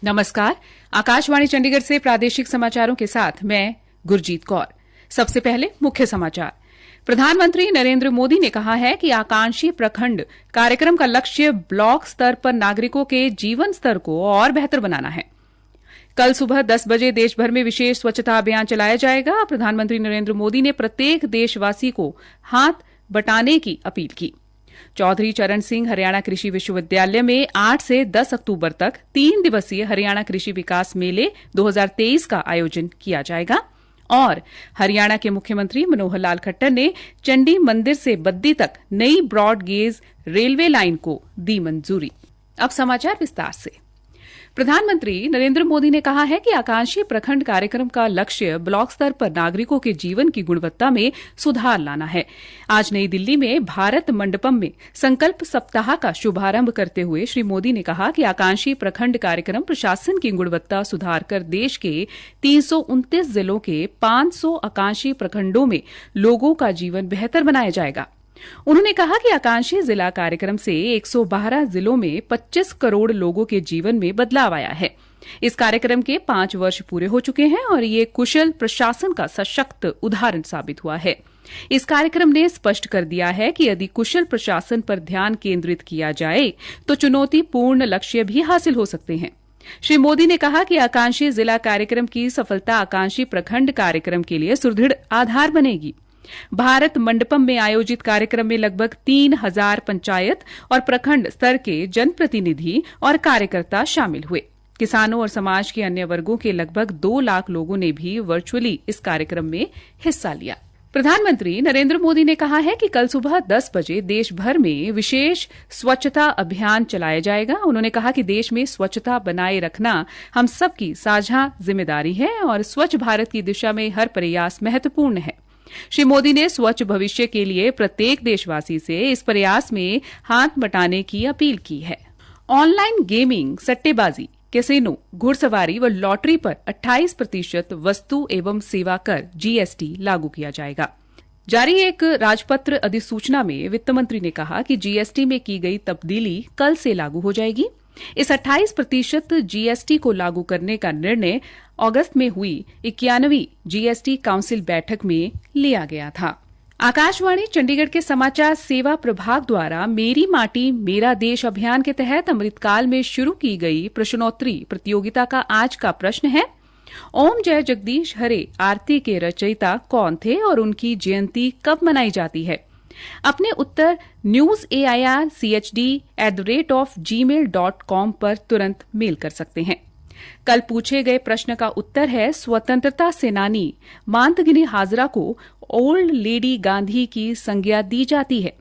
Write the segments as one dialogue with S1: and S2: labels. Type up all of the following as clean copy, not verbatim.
S1: नमस्कार। आकाशवाणी चंडीगढ़ से प्रादेशिक समाचारों के साथ मैं गुरजीत कौर। सबसे पहले मुख्य समाचार। प्रधानमंत्री नरेंद्र मोदी ने कहा है कि आकांक्षी प्रखंड कार्यक्रम का लक्ष्य ब्लॉक स्तर पर नागरिकों के जीवन स्तर को और बेहतर बनाना है। कल सुबह 10 बजे देश भर में विशेष स्वच्छता अभियान चलाया जाएगा। प्रधानमंत्री नरेंद्र मोदी ने प्रत्येक देशवासी को हाथ बटाने की अपील की। चौधरी चरण सिंह हरियाणा कृषि विश्वविद्यालय में 8 से 10 अक्टूबर तक 3 दिवसीय हरियाणा कृषि विकास मेले 2023 का आयोजन किया जाएगा। और हरियाणा के मुख्यमंत्री मनोहर लाल खट्टर ने चंडी मंदिर से बद्दी तक नई ब्रॉड गेज रेलवे लाइन को दी मंजूरी। अब समाचार विस्तार से। प्रधानमंत्री नरेंद्र मोदी ने कहा है कि आकांक्षी प्रखंड कार्यक्रम का लक्ष्य ब्लॉक स्तर पर नागरिकों के जीवन की गुणवत्ता में सुधार लाना है। आज नई दिल्ली में भारत मंडपम में संकल्प सप्ताह का शुभारंभ करते हुए श्री मोदी ने कहा कि आकांक्षी प्रखंड कार्यक्रम प्रशासन की गुणवत्ता सुधार कर देश के 329 जिलों के 500 आकांक्षी प्रखंडों में लोगों का जीवन बेहतर बनाया जाएगा। उन्होंने कहा कि आकांक्षी जिला कार्यक्रम से 112 जिलों में 25 करोड़ लोगों के जीवन में बदलाव आया है। इस कार्यक्रम के 5 वर्ष पूरे हो चुके हैं और ये कुशल प्रशासन का सशक्त उदाहरण साबित हुआ है। इस कार्यक्रम ने स्पष्ट कर दिया है कि यदि कुशल प्रशासन पर ध्यान केंद्रित किया जाए तो चुनौतीपूर्ण लक्ष्य भी हासिल हो सकते हैं। श्री मोदी ने कहा कि आकांक्षी जिला कार्यक्रम की सफलता आकांक्षी प्रखंड कार्यक्रम के लिए सुदृढ़ आधार बनेगी। भारत मंडपम में आयोजित कार्यक्रम में लगभग 3000 पंचायत और प्रखंड स्तर के जनप्रतिनिधि और कार्यकर्ता शामिल हुए। किसानों और समाज के अन्य वर्गों के लगभग 2 लाख लोगों ने भी वर्चुअली इस कार्यक्रम में हिस्सा लिया। प्रधानमंत्री नरेंद्र मोदी ने कहा है कि कल सुबह 10 बजे देश भर में विशेष स्वच्छता अभियान चलाया जाएगा। उन्होंने कहा कि देश में स्वच्छता बनाए रखना हम सबकी साझा जिम्मेदारी है और स्वच्छ भारत की दिशा में हर प्रयास महत्वपूर्ण है। श्री मोदी ने स्वच्छ भविष्य के लिए प्रत्येक देशवासी से इस प्रयास में हाथ बटाने की अपील की है। ऑनलाइन गेमिंग, सट्टेबाजी, कैसीनो, घुड़सवारी व लॉटरी पर 28% वस्तु एवं सेवा कर जीएसटी लागू किया जाएगा। जारी एक राजपत्र अधिसूचना में वित्त मंत्री ने कहा कि जीएसटी में की गई तब्दीली कल से लागू हो जाएगी। इस 28% जीएसटी को लागू करने का निर्णय अगस्त में हुई 91वीं जीएसटी काउंसिल बैठक में लिया गया था। आकाशवाणी चंडीगढ़ के समाचार सेवा प्रभाग द्वारा मेरी माटी मेरा देश अभियान के तहत अमृतकाल में शुरू की गई प्रश्नोत्तरी प्रतियोगिता का आज का प्रश्न है, ओम जय जगदीश हरे आरती के रचयिता कौन थे और उनकी जयंती कब मनाई जाती है? अपने उत्तर newsairchd@gmail.com पर तुरंत मेल कर सकते हैं। कल पूछे गए प्रश्न का उत्तर है, स्वतंत्रता सेनानी मातंगिनी हाजरा को ओल्ड लेडी गांधी की संज्ञा दी जाती है।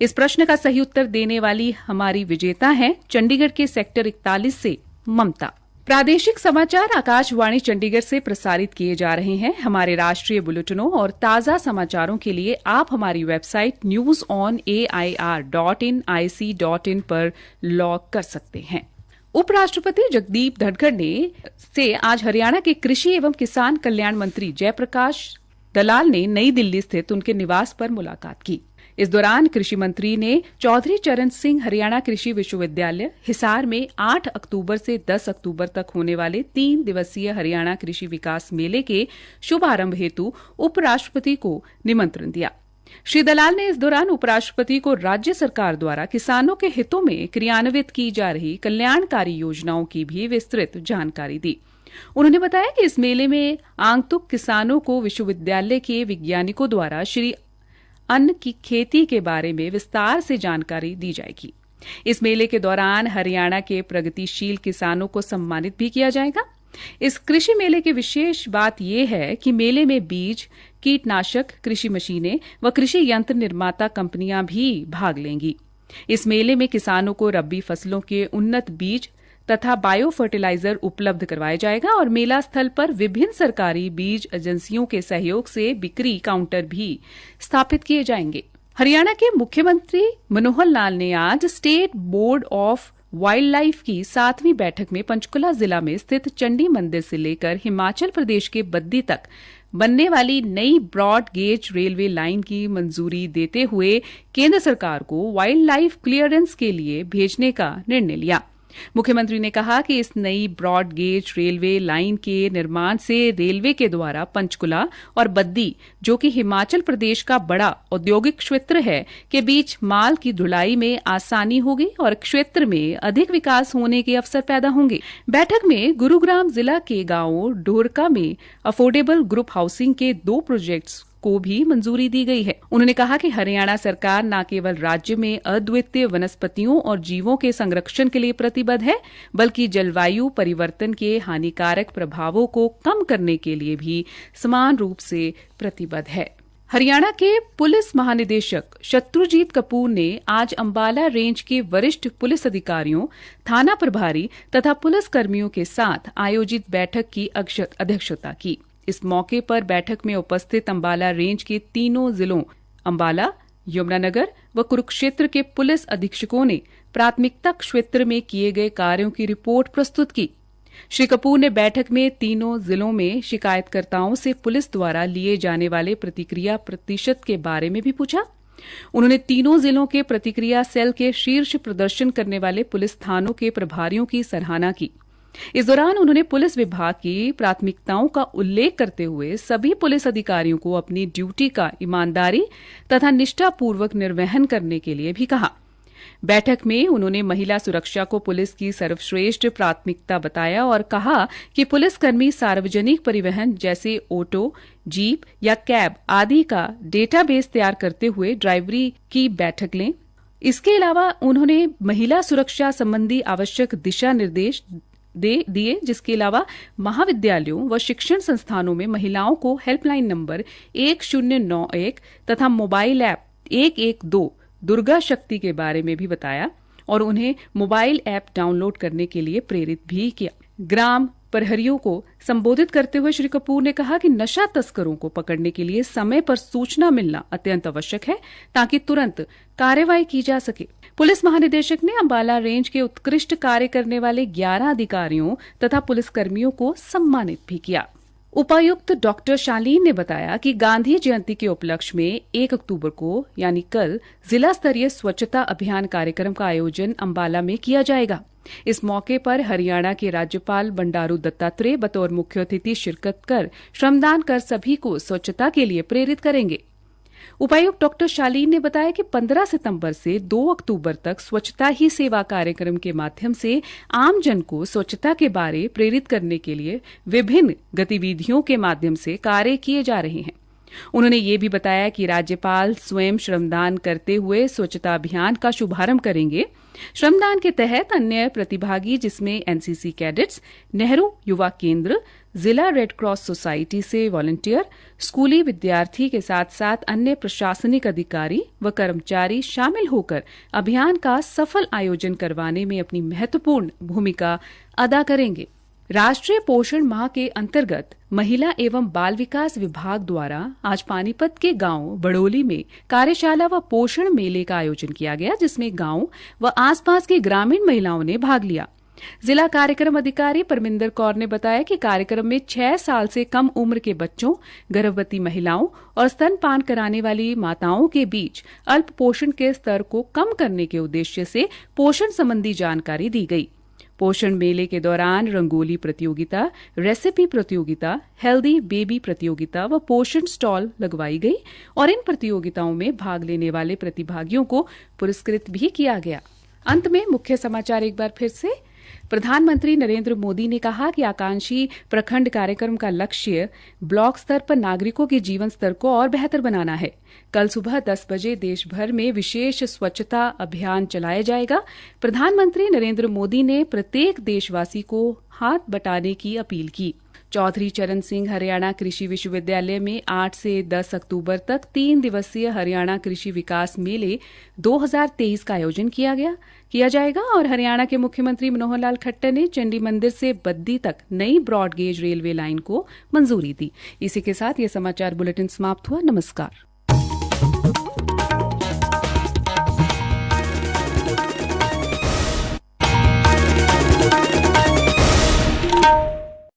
S1: इस प्रश्न का सही उत्तर देने वाली हमारी विजेता है चंडीगढ़ के सेक्टर 41 से ममता। प्रादेशिक समाचार आकाशवाणी चंडीगढ़ से प्रसारित किए जा रहे हैं। हमारे राष्ट्रीय बुलेटिनों और ताजा समाचारों के लिए आप हमारी वेबसाइट newsonair.nic.in पर लॉग कर सकते हैं। उपराष्ट्रपति जगदीप धनखड़ ने से आज हरियाणा के कृषि एवं किसान कल्याण मंत्री जयप्रकाश दलाल ने नई दिल्ली स्थित उनके निवास पर मुलाकात की। इस दौरान कृषि मंत्री ने चौधरी चरण सिंह हरियाणा कृषि विश्वविद्यालय हिसार में 8 अक्टूबर से 10 अक्टूबर तक होने वाले 3 दिवसीय हरियाणा कृषि विकास मेले के शुभारंभ हेतु उपराष्ट्रपति को निमंत्रण दिया। श्री दलाल ने इस दौरान उपराष्ट्रपति को राज्य सरकार द्वारा किसानों के हितों में क्रियान्वित की जा रही कल्याणकारी योजनाओं की भी विस्तृत जानकारी दी। उन्होंने बताया कि इस मेले में आगंतुक किसानों को विश्वविद्यालय के वैज्ञानिकों द्वारा श्री अन्न की खेती के बारे में विस्तार से जानकारी दी जाएगी। इस मेले के दौरान हरियाणा के प्रगतिशील किसानों को सम्मानित भी किया जाएगा। इस कृषि मेले की विशेष बात यह है कि मेले में बीज, कीटनाशक, कृषि मशीनें व कृषि यंत्र निर्माता कंपनियां भी भाग लेंगी। इस मेले में किसानों को रबी फसलों के उन्नत बीज तथा बायो फर्टिलाइजर उपलब्ध करवाया जाएगा और मेला स्थल पर विभिन्न सरकारी बीज एजेंसियों के सहयोग से बिक्री काउंटर भी स्थापित किए जाएंगे। हरियाणा के मुख्यमंत्री मनोहर लाल ने आज state board of wild life की 7वीं बैठक में पंचकुला जिला में स्थित चंडी मंदिर से लेकर हिमाचल प्रदेश के बद्दी तक बनने वाली नई ब्रॉड गेज रेलवे लाइन की मंजूरी देते हुए केंद्र सरकार को वाइल्ड लाइफ क्लियरेंस के लिए भेजने का निर्णय लिया। मुख्यमंत्री ने कहा कि इस नई ब्रॉड गेज रेलवे लाइन के निर्माण से रेलवे के द्वारा पंचकुला और बद्दी, जो कि हिमाचल प्रदेश का बड़ा औद्योगिक क्षेत्र है, के बीच माल की ढुलाई में आसानी होगी और क्षेत्र में अधिक विकास होने के अवसर पैदा होंगे। बैठक में गुरुग्राम जिला के गांव ढोरका में अफोर्डेबल ग्रुप हाउसिंग के 2 प्रोजेक्ट्स को भी मंजूरी दी गई है। उन्होंने कहा कि हरियाणा सरकार न केवल राज्य में अद्वितीय वनस्पतियों और जीवों के संरक्षण के लिए प्रतिबद्ध है, बल्कि जलवायु परिवर्तन के हानिकारक प्रभावों को कम करने के लिए भी समान रूप से प्रतिबद्ध है। हरियाणा के पुलिस महानिदेशक शत्रुजीत कपूर ने आज अंबाला रेंज के वरिष्ठ पुलिस अधिकारियों, थाना प्रभारी तथा पुलिस कर्मियों के साथ आयोजित बैठक की अध्यक्षता की। इस मौके पर बैठक में उपस्थित अंबाला रेंज के तीनों जिलों अंबाला, यमुनानगर व कुरुक्षेत्र के पुलिस अधीक्षकों ने प्राथमिकता क्षेत्र में किए गए कार्यों की रिपोर्ट प्रस्तुत की। श्री कपूर ने बैठक में तीनों जिलों में शिकायतकर्ताओं से पुलिस द्वारा लिए जाने वाले प्रतिक्रिया प्रतिशत के बारे में भी पूछा। उन्होंने तीनों जिलों के प्रतिक्रिया सेल के शीर्ष प्रदर्शन करने वाले पुलिस थानों के प्रभारियों की सराहना की। इस दौरान उन्होंने पुलिस विभाग की प्राथमिकताओं का उल्लेख करते हुए सभी पुलिस अधिकारियों को अपनी ड्यूटी का ईमानदारी तथा निष्ठापूर्वक निर्वहन करने के लिए भी कहा। बैठक में उन्होंने महिला सुरक्षा को पुलिस की सर्वश्रेष्ठ प्राथमिकता बताया और कहा कि पुलिसकर्मी सार्वजनिक परिवहन जैसे ऑटो, जीप या कैब आदि का डेटाबेस तैयार करते हुए ड्राइवरी की बैठक लें। इसके अलावा उन्होंने महिला सुरक्षा संबंधी आवश्यक दिशा निर्देश दिए, जिसके अलावा महाविद्यालयों व शिक्षण संस्थानों में महिलाओं को हेल्पलाइन नंबर 1091 तथा मोबाइल ऐप 112 दुर्गा शक्ति के बारे में भी बताया और उन्हें मोबाइल ऐप डाउनलोड करने के लिए प्रेरित भी किया। ग्राम प्रहरियों को संबोधित करते हुए श्री कपूर ने कहा कि नशा तस्करों को पकड़ने के लिए समय पर सूचना मिलना अत्यंत आवश्यक है ताकि तुरंत कार्रवाई की जा सके। पुलिस महानिदेशक ने अंबाला रेंज के उत्कृष्ट कार्य करने वाले 11 अधिकारियों तथा पुलिसकर्मियों को सम्मानित भी किया। उपायुक्त डॉक्टर शालीन ने बताया कि गांधी जयंती के उपलक्ष्य में 1 अक्टूबर को यानी कल जिला स्तरीय स्वच्छता अभियान कार्यक्रम का आयोजन अंबाला में किया जाएगा। इस मौके पर हरियाणा के राज्यपाल बंडारू दत्तात्रेय बतौर मुख्य अतिथि शिरकत कर श्रमदान कर सभी को स्वच्छता के लिए प्रेरित करेंगे। उपायुक्त डॉक्टर शालीन ने बताया कि 15 सितंबर से 2 अक्टूबर तक स्वच्छता ही सेवा कार्यक्रम के माध्यम से आम जन को स्वच्छता के बारे प्रेरित करने के लिए विभिन्न गतिविधियों के माध्यम से कार्य किए जा रहे हैं। उन्होंने ये भी बताया कि राज्यपाल स्वयं श्रमदान करते हुए स्वच्छता अभियान का शुभारंभ करेंगे। श्रमदान के तहत अन्य प्रतिभागी जिसमें एनसीसी कैडेट्स, नेहरू युवा केंद्र, जिला रेड क्रॉस सोसाइटी से वॉलंटियर, स्कूली विद्यार्थी के साथ साथ अन्य प्रशासनिक अधिकारी व कर्मचारी शामिल होकर अभियान का सफल आयोजन करवाने में अपनी महत्वपूर्ण भूमिका अदा करेंगे। राष्ट्रीय पोषण माह के अंतर्गत महिला एवं बाल विकास विभाग द्वारा आज पानीपत के गांव बड़ोली में कार्यशाला व पोषण मेले का आयोजन किया गया, जिसमें गांव व आसपास की ग्रामीण महिलाओं ने भाग लिया। जिला कार्यक्रम अधिकारी परमिंदर कौर ने बताया कि कार्यक्रम में 6 साल से कम उम्र के बच्चों, गर्भवती महिलाओं और स्तनपान कराने वाली माताओं के बीच अल्प पोषण के स्तर को कम करने के उद्देश्य से पोषण संबंधी जानकारी दी गई। पोषण मेले के दौरान रंगोली प्रतियोगिता, रेसिपी प्रतियोगिता, हेल्दी बेबी प्रतियोगिता व पोषण स्टॉल लगवाई गई और इन प्रतियोगिताओं में भाग लेने वाले प्रतिभागियों को पुरस्कृत भी किया गया। अंत में मुख्य समाचार एक बार फिर से। प्रधानमंत्री नरेंद्र मोदी ने कहा कि आकांक्षी प्रखंड कार्यक्रम का लक्ष्य ब्लॉक स्तर पर नागरिकों के जीवन स्तर को और बेहतर बनाना है। कल सुबह 10 बजे देश भर में विशेष स्वच्छता अभियान चलाया जाएगा। प्रधानमंत्री नरेंद्र मोदी ने प्रत्येक देशवासी को हाथ बटाने की अपील की। चौधरी चरण सिंह हरियाणा कृषि विश्वविद्यालय में 8 से 10 अक्टूबर तक 3 दिवसीय हरियाणा कृषि विकास मेले 2023 का आयोजन किया जाएगा और हरियाणा के मुख्यमंत्री मनोहर लाल खट्टर ने चंडी मंदिर से बद्दी तक नई ब्रॉड गेज रेलवे लाइन को मंजूरी दी। इसी के साथ ये समाचार बुलेटिन समाप्त हुआ। नमस्कार।